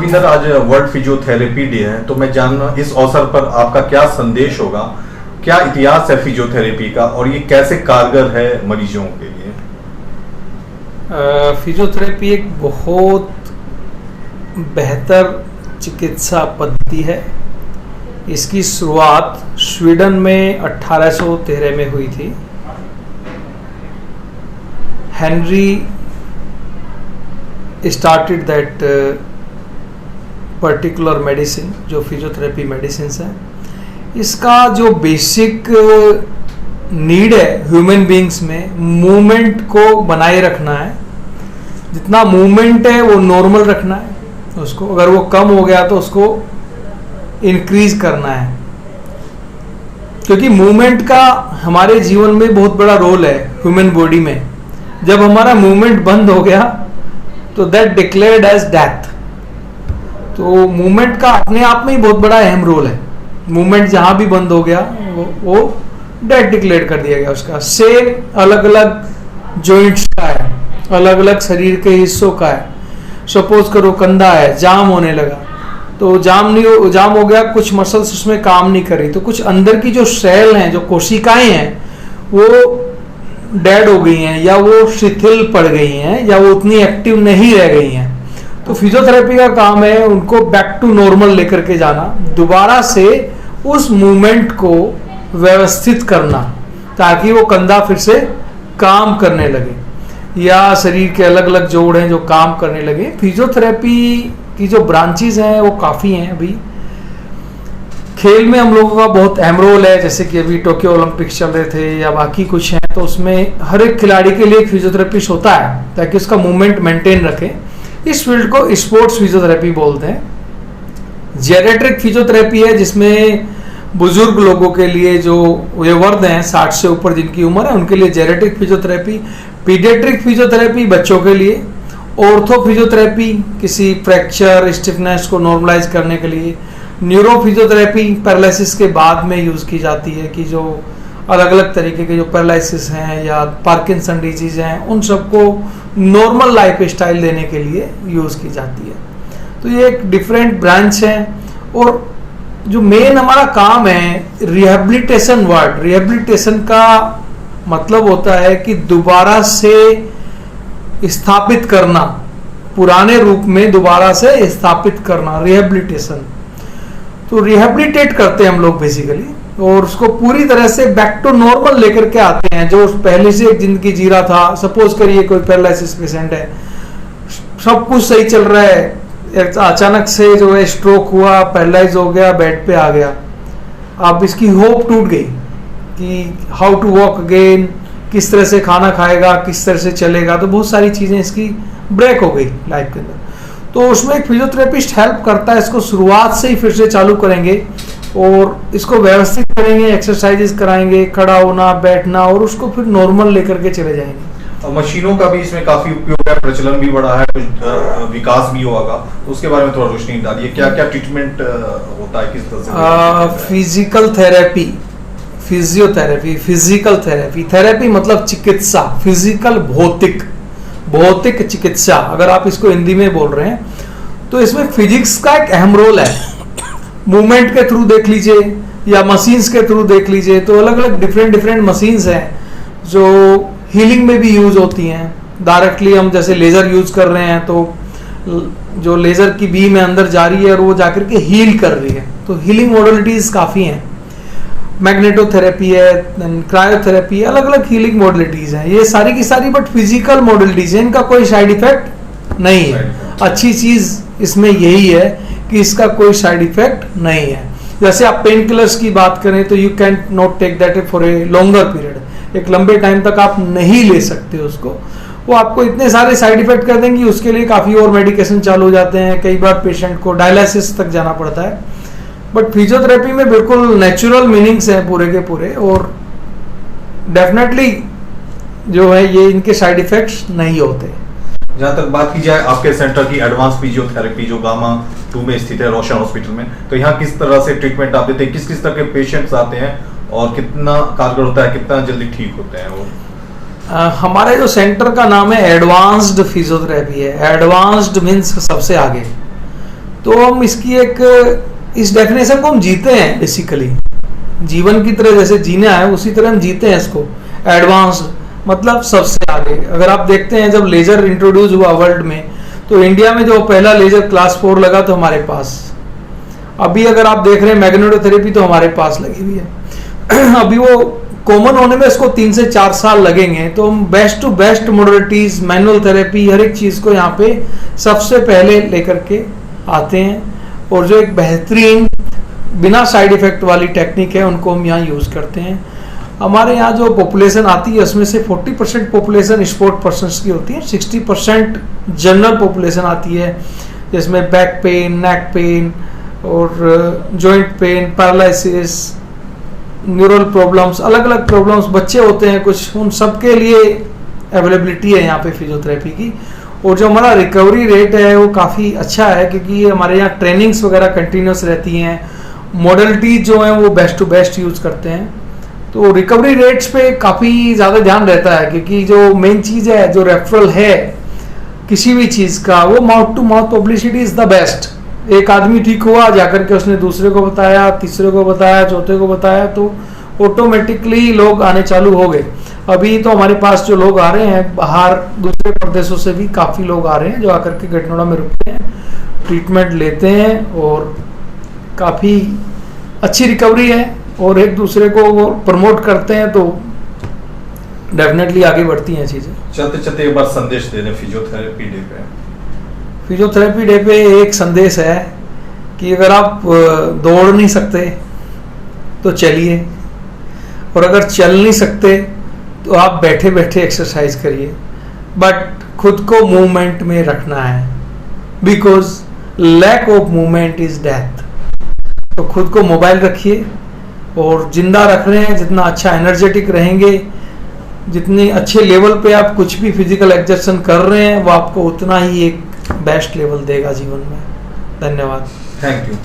जोगिंदर, आज world physiotherapy day है, तो मैं जानना इस अवसर पर आपका क्या संदेश होगा, क्या इतिहास है फिजियोथेरेपी का और ये कैसे कारगर है मरीजों के लिए? फिजियोथेरेपी एक बहुत बेहतर चिकित्सा पद्धति है। इसकी शुरुआत स्वीडन में 1813 में हुई थी। Henry started that particular medicine, जो फिजियोथेरेपी मेडिसिन है। इसका जो बेसिक नीड है ह्यूमन बींग्स में, मूवमेंट को बनाए रखना है। जितना मूवमेंट है वो नॉर्मल रखना है उसको, अगर वो कम हो गया तो उसको इंक्रीज करना है, क्योंकि मूवमेंट का हमारे जीवन में बहुत बड़ा रोल है ह्यूमन बॉडी में। जब हमारा मूवमेंट बंद हो गया तो दैट डिक्लेयर्ड एज डेथ। तो मूवमेंट का अपने आप में ही बहुत बड़ा अहम रोल है। मूवमेंट जहां भी बंद हो गया वो डेथ डिक्लेयर कर दिया गया उसका। सेम अलग अलग जॉइंट्स का है, अलग अलग शरीर के हिस्सों का है। सपोज करो कंधा है, जाम होने लगा तो जाम हो गया, कुछ मसल्स उसमें काम नहीं कर रही, तो कुछ अंदर की जो सेल हैं, जो कोशिकाएं हैं, वो डेड हो गई हैं या वो शिथिल पड़ गई हैं या वो उतनी एक्टिव नहीं रह गई हैं। तो फिजियोथेरेपी का काम है उनको बैक टू नॉर्मल लेकर के जाना, दोबारा से उस मूवमेंट को व्यवस्थित करना ताकि वो कंधा फिर से काम करने लगे, या शरीर के अलग अलग जोड़ हैं जो काम करने लगे। फिजियोथेरेपी की जो ब्रांचेस हैं वो काफ़ी हैं। अभी खेल में हम लोगों का बहुत अहम रोल है, जैसे कि अभी टोक्यो ओलंपिक्स चल रहे थे या बाकी कुछ हैं, तो उसमें हर एक खिलाड़ी के लिए एक फिजियोथेरेपिस्ट होता है ताकि उसका मूवमेंट मेंटेन रखे। इस फील्ड को स्पोर्ट्स फिजियोथेरेपी बोलते हैं। जेरियाट्रिक फिजियोथेरेपी है जिसमें बुजुर्ग लोगों के लिए, जो वयोवृद्ध हैं 60 से ऊपर जिनकी उम्र है, उनके लिए जेरियाट्रिक फिजियोथेरेपी। पीडियाट्रिक फिजियोथेरेपी बच्चों के लिए। ऑर्थो फिजियोथेरेपी किसी फ्रैक्चर स्टिफनेस को नॉर्मलाइज करने के लिए। न्यूरो फिजियोथेरेपी पैरालिसिस के बाद में यूज़ की जाती है, कि जो अलग अलग तरीके के जो पैरालिसिस हैं या पार्किंसन डिजीज हैं उन सबको नॉर्मल लाइफ स्टाइल देने के लिए यूज़ की जाती है। तो ये एक डिफरेंट ब्रांच है। और जो मेन हमारा काम है रिहेबिलिटेशन। वर्ड रिहेबिलिटेशन का मतलब होता है कि दोबारा से स्थापित करना, पुराने रूप में दोबारा से स्थापित करना, रिहेबिलिटेशन। तो रिहेबिलिटेट करते हैं हम लोग बेसिकली, और उसको पूरी तरह से बैक टू नॉर्मल लेकर के आते हैं। जो पहले से एक जिंदगी जी रहा था, सपोज करिए कोई पैरालिसिस पेशेंट है, सब कुछ सही चल रहा है, अचानक से जो है स्ट्रोक हुआ, पैरालाइज हो गया, बेड पे आ गया, अब इसकी होप टूट गई कि हाउ टू वॉक अगेन, किस तरह से खाना खाएगा, किस तरह से चलेगा, तो बहुत सारी चीज़ें इसकी ब्रेक हो गई लाइफ के अंदर। तो उसमें एक फिजियोथेरेपिस्ट हेल्प करता है, इसको शुरुआत से ही फिर से चालू करेंगे और इसको व्यवस्थित करेंगे, एक्सरसाइजेस कराएंगे, खड़ा होना, बैठना, और उसको फिर नॉर्मल लेकर के चले जाएंगे। मशीनों का भी इसमें काफी उपयोग है, प्रचलन भी बढ़ा है, कुछ विकास भी होगा, तो उसके बारे में थोड़ा रोशनी डालिए। क्या क्या ट्रीटमेंट होता है, किस तरह से? Physical therapy, physiotherapy, physical therapy. Therapy मतलब चिकित्सा, फिजिकल भौतिक चिकित्सा, अगर आप इसको हिंदी में बोल रहे हैं तो इसमें फिजिक्स का एक अहम रोल है। मूवमेंट के थ्रू देख लीजिए या मशीन्स के थ्रू देख लीजिए, तो अलग अलग डिफरेंट मशीन्स हैं जो हीलिंग में भी यूज होती हैं। डायरेक्टली हम जैसे लेज़र यूज कर रहे हैं, तो जो लेज़र की बीम है अंदर जा रही है और वो जाकर के हील कर रही है, तो हीलिंग मॉडलिटीज काफ़ी हैं। मैग्नेटोथेरेपी है, क्रायोथेरेपी है, अलग अलग हीलिंग मॉडलिटीज हैं ये सारी की सारी, बट फिजिकल मॉडलिटीज है, इनका कोई साइड इफेक्ट नहीं है। अच्छी चीज़ इसमें यही है कि इसका कोई साइड इफेक्ट नहीं है। जैसे आप पेन किलर्स की बात करें तो you can not take that for a longer period, एक लंबे टाइम तक आप नहीं ले सकते उसको, वो आपको इतने सारे साइड इफेक्ट कर देंगे, उसके लिए काफ़ी और मेडिकेशन चालू हो जाते हैं, कई बार पेशेंट को डायलिसिस तक जाना पड़ता है। बट फिजियोथेरेपी में बिल्कुल नेचुरल मीनिंग्स हैं पूरे के पूरे, और डेफिनेटली जो है ये इनके साइड इफेक्ट्स नहीं होते। जहाँ तक बात की जाए आपके सेंटर की एडवांस फिजियोथेरेपी जो गामा 2 में स्थित है रोशन हॉस्पिटल में, तो यहाँ किस तरह से ट्रीटमेंट आप देते हैं, किस किस तरह के पेशेंट्स आते हैं और कितना कारगर होता है, कितना जल्दी ठीक होते हैं वो? हमारे जो सेंटर का नाम है एडवांस्ड फिजियोथेरेपी है। एडवांस्ड मीन्स सबसे आगे, तो हम इसकी इस डेफिनेशन को हम जीते हैं बेसिकली, जीवन की तरह जैसे जीना है उसी तरह हम जीते हैं इसको। एडवांस मतलब सबसे आगे। अगर आप देखते हैं जब लेजर इंट्रोड्यूस हुआ वर्ल्ड में, तो इंडिया में जो पहला लेजर क्लास 4 लगा तो हमारे पास, अभी अगर आप देख रहे हैं मैग्नेटोथेरेपी तो हमारे पास लगी हुई है। अभी वो कॉमन होने में इसको 3 से 4 साल लगेंगे। तो हम best to best modalities, manual therapy, हर एक चीज़ को यहाँ पे सबसे पहले लेकर के आते हैं, और जो एक बेहतरीन बिना साइड इफेक्ट वाली टेक्निक है उनको हम यहाँ यूज़ करते हैं। हमारे यहाँ जो पॉपुलेशन आती है उसमें से 40% पॉपुलेशन स्पोर्ट पर्सन्स की होती है, 60% जनरल पॉपुलेशन आती है, जिसमें बैक पेन, नेक पेन और joint pain, paralysis, neural problems, अलग अलग प्रॉब्लम्स, बच्चे होते हैं कुछ, उन सब के लिए अवेलेबिलिटी है यहाँ पे फिजियोथेरेपी की। और जो हमारा रिकवरी रेट है वो काफ़ी अच्छा है, क्योंकि हमारे यहाँ ट्रेनिंग्स वगैरह कंटिन्यूस रहती हैं, मॉडलिटीज जो हैं वो बेस्ट टू बेस्ट यूज़ करते हैं। तो रिकवरी रेट्स पे काफ़ी ज़्यादा ध्यान रहता है, क्योंकि जो मेन चीज़ है, जो रेफरल है किसी भी चीज़ का, वो mouth to mouth publicity is the best. एक आदमी ठीक हुआ, जाकर के उसने दूसरे को बताया, तीसरे को बताया, चौथे को बताया, तो ऑटोमेटिकली लोग आने चालू हो गए। अभी तो हमारे पास जो लोग आ रहे हैं बाहर दूसरे प्रदेशों से भी काफ़ी लोग आ रहे हैं, जो आकर के गठनोड़ा में रुकते हैं, ट्रीटमेंट लेते हैं, और काफ़ी अच्छी रिकवरी है, और एक दूसरे को वो प्रमोट करते हैं, तो डेफिनेटली आगे बढ़ती हैं चीज़ें। चलते चलते एक बार संदेश दे दें फिजियोथेरेपी डे पे। फिजियोथेरेपी डे पे एक संदेश है कि अगर आप दौड़ नहीं सकते तो चलिए, और अगर चल नहीं सकते तो आप बैठे बैठे एक्सरसाइज करिए, बट खुद को मूवमेंट में रखना है, because lack of movement is death. तो खुद को मोबाइल रखिए, और जिंदा रख रहे हैं, जितना अच्छा एनर्जेटिक रहेंगे, जितने अच्छे लेवल पे आप कुछ भी फिजिकल एक्सरसाइज कर रहे हैं, वो आपको उतना ही एक बेस्ट लेवल देगा जीवन में। धन्यवाद। Thank you.